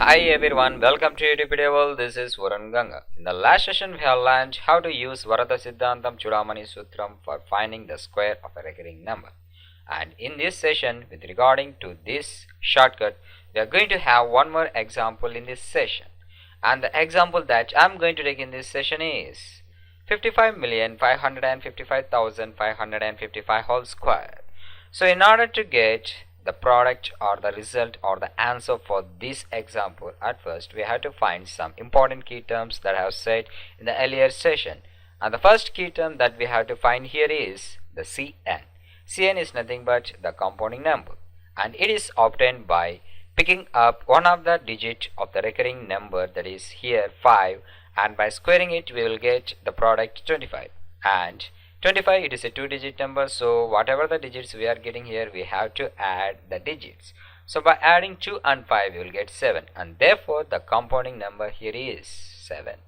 Hi everyone, welcome to Edupedia world. This is Varun Ganga. In the last session, we have learned how to use Varada Siddhantam Chudamani Sutram for finding the square of a recurring number. And in this session, with regarding to this shortcut, we are going to have one more example in this session. And the example that I am going to take in this session is 55,555,555 whole square. So in order to get the product or the result or the answer for this example, at first we have to find some important key terms that I have said in the earlier session. And the first key term that we have to find here is the Cn. Cn is nothing but the compounding number, and it is obtained by picking up one of the digit of the recurring number, that is here 5, and by squaring it we will get the product 25. And 25, it is a 2-digit number, so whatever the digits we are getting here, we have to add the digits. So by adding 2 and 5 we will get 7, and therefore the compounding number here is 7.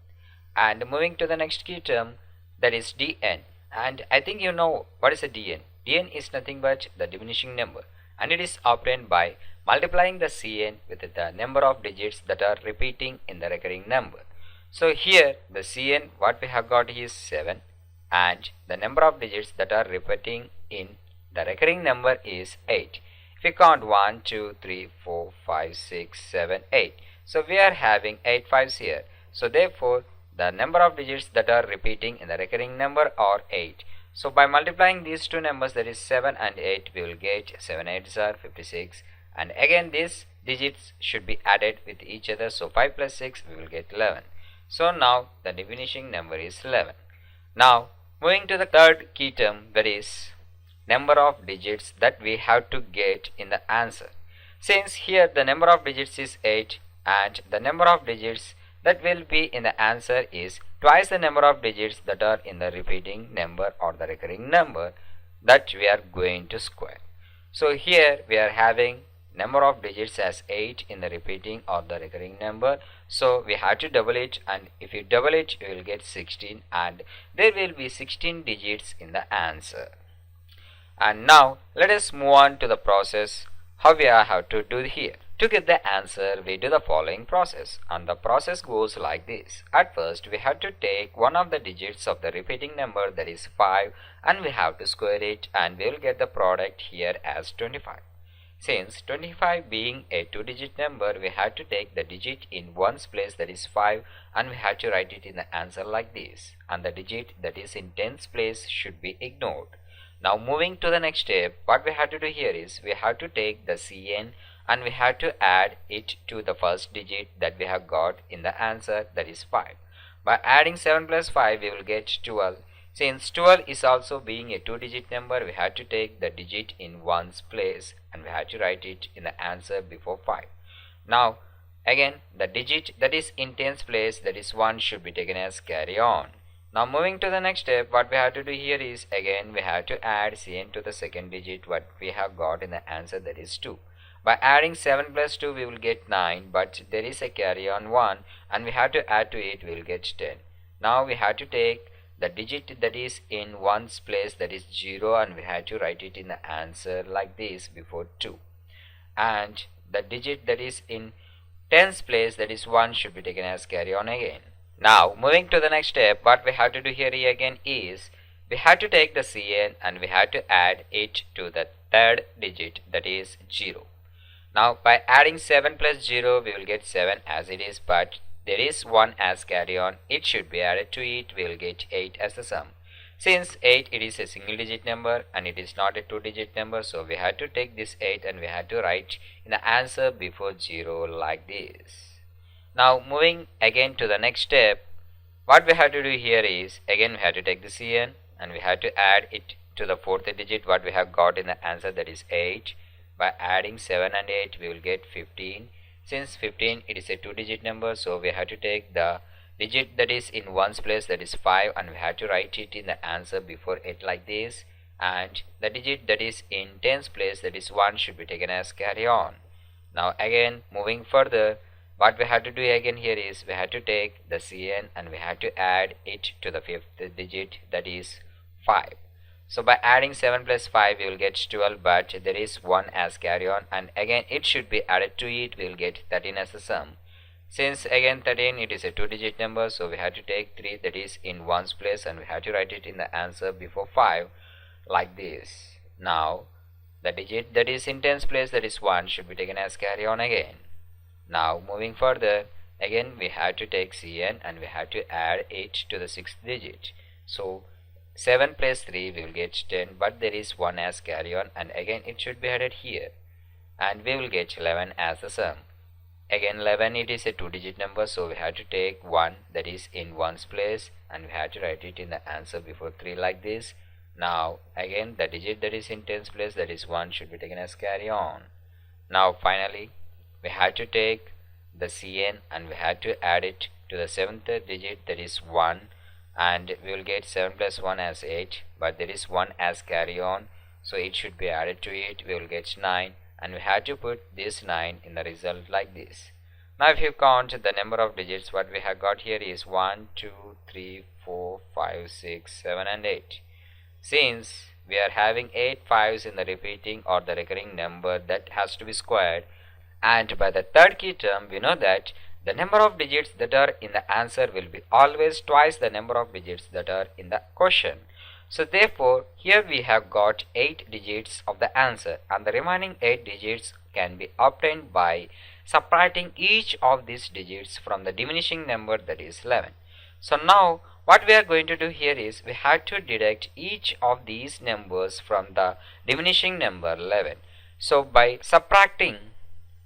And moving to the next key term, that is Dn. And I think you know what is a Dn. Dn is nothing but the diminishing number, and it is obtained by multiplying the Cn with the number of digits that are repeating in the recurring number. So here the Cn what we have got is 7, and the number of digits that are repeating in the recurring number is 8. If we count 1, 2, 3, 4, 5, 6, 7, 8. So we are having 8 fives here. So therefore the number of digits that are repeating in the recurring number are 8. So by multiplying these two numbers, that is 7 and 8, we will get 7 8s are 56. And again these digits should be added with each other. So 5 plus 6 we will get 11. So now the diminishing number is 11. Now moving to the third key term, that is number of digits that we have to get in the answer. Since here the number of digits is 8, and the number of digits that will be in the answer is twice the number of digits that are in the repeating number or the recurring number that we are going to square. So here we are having number of digits as 8 in the repeating or the recurring number, so we have to double it, and if you double it you will get 16, and there will be 16 digits in the answer. And now let us move on to the process how we have to do here. To get the answer, we do the following process, and the process goes like this. At first we have to take one of the digits of the repeating number, that is 5, and we have to square it, and we will get the product here as 25. Since 25 being a 2-digit number, we have to take the digit in ones place, that is 5, and we have to write it in the answer like this, and the digit that is in tens place should be ignored. Now moving to the next step, what we have to do here is we have to take the Cn and we have to add it to the first digit that we have got in the answer, that is 5. By adding 7 plus 5 we will get 12. Since 12 is also being a 2-digit number, we have to take the digit in ones place and we have to write it in the answer before 5. Now again the digit that is in tens place, that is 1, should be taken as carry on. Now moving to the next step, what we have to do here is again we have to add Cn to the second digit what we have got in the answer, that is 2. By adding 7 plus 2 we will get 9, but there is a carry on 1 and we have to add to it, we will get 10. Now we have to take the digit that is in ones place, that is 0, and we have to write it in the answer like this before 2. And the digit that is in tens place, that is 1, should be taken as carry on again. Now moving to the next step, what we have to do here again is we have to take the Cn and we have to add it to the third digit, that is 0. Now by adding 7 plus 0 we will get 7 as it is, but there is 1 as carry on, it should be added to it, we will get 8 as the sum. Since 8 it is a single digit number and it is not a 2-digit number, so we have to take this 8 and we have to write in the answer before 0 like this. Now moving again to the next step, what we have to do here is again we have to take the Cn and we have to add it to the fourth digit what we have got in the answer, that is 8. By adding 7 and 8 we will get 15. Since 15 it is a 2-digit number, so we have to take the digit that is in ones place, that is 5, and we have to write it in the answer before 8 like this, and the digit that is in tens place, that is 1, should be taken as carry on. Now again moving further, what we have to do again here is we have to take the Cn and we have to add it to the fifth digit, that is 5. So by adding 7 plus 5 we will get 12, but there is 1 as carry on, and again it should be added to it, we will get 13 as the sum. Since again 13 it is a 2-digit number, so we have to take 3 that is in ones place and we have to write it in the answer before 5 like this. Now the digit that is in tens place, that is 1, should be taken as carry on again. Now moving further, again we have to take Cn and we have to add it to the 6th digit. So 7 plus 3 we will get 10, but there is 1 as carry on, and again it should be added here and we will get 11 as the sum. Again 11 it is a 2-digit number, so we have to take 1 that is in ones place and we have to write it in the answer before 3 like this. Now again the digit that is in tens place, that is 1, should be taken as carry on. Now finally we have to take the Cn and we have to add it to the 7th digit, that is 1, and we will get 7 plus 1 as 8, but there is 1 as carry on, so it should be added to it. We will get 9 and we have to put this 9 in the result like this. Now if you count the number of digits, what we have got here is 1, 2, 3, 4, 5, 6, 7 and 8. Since we are having 8 5s in the repeating or the recurring number, that has to be squared, and by the third key term we know that the number of digits that are in the answer will be always twice the number of digits that are in the question. So therefore here we have got 8 digits of the answer, and the remaining 8 digits can be obtained by subtracting each of these digits from the diminishing number, that is 11. So now what we are going to do here is we have to deduct each of these numbers from the diminishing number 11. So by subtracting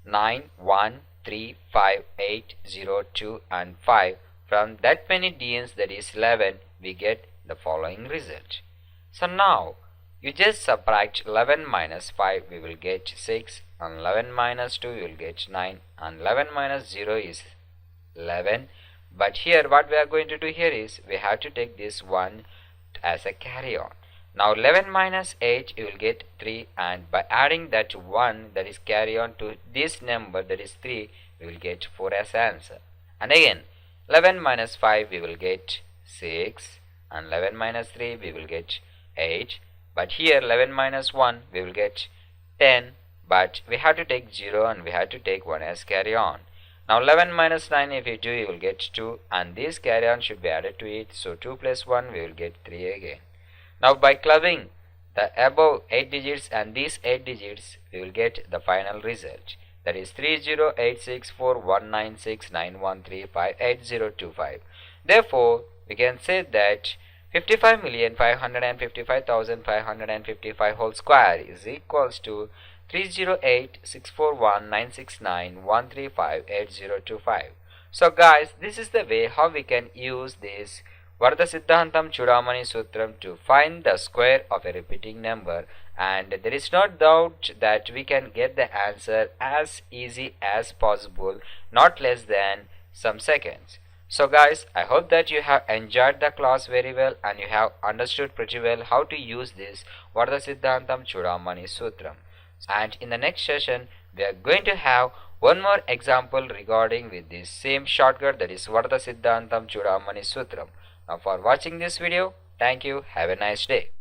9, 1, 3, 5, 8, 0, 2 and 5 from that many DNs, that is 11, we get the following result. So now you just subtract 11 minus 5, we will get 6, and 11 minus 2 we will get 9, and 11 minus 0 is 11. But here what we are going to do here is we have to take this 1 as a carry on. Now 11 minus 8 you will get 3, and by adding that 1 that is carry on to this number, that is 3, we will get 4 as answer. And again 11 minus 5 we will get 6, and 11 minus 3 we will get 8, but here 11 minus 1 we will get 10, but we have to take 0 and we have to take 1 as carry on. Now 11 minus 9 if you do, you will get 2, and this carry on should be added to it, so 2 plus 1 we will get 3 again. Now by clubbing the above 8 digits and these 8 digits, we will get the final result, that is 3086419691358025. Therefore we can say that 55,555,555 whole square is equals to 308,641,969,135,8025. So guys, this is the way how we can use this Varada Siddhantam Chudamani Sutram to find the square of a repeating number, and there is no doubt that we can get the answer as easy as possible, not less than some seconds. So guys, I hope that you have enjoyed the class very well and you have understood pretty well how to use this Varada Siddhantam Chudamani Sutram. And in the next session we are going to have one more example regarding with this same shortcut, that is Varada Siddhantam Chudamani Sutram. Now for watching this video, thank you, have a nice day.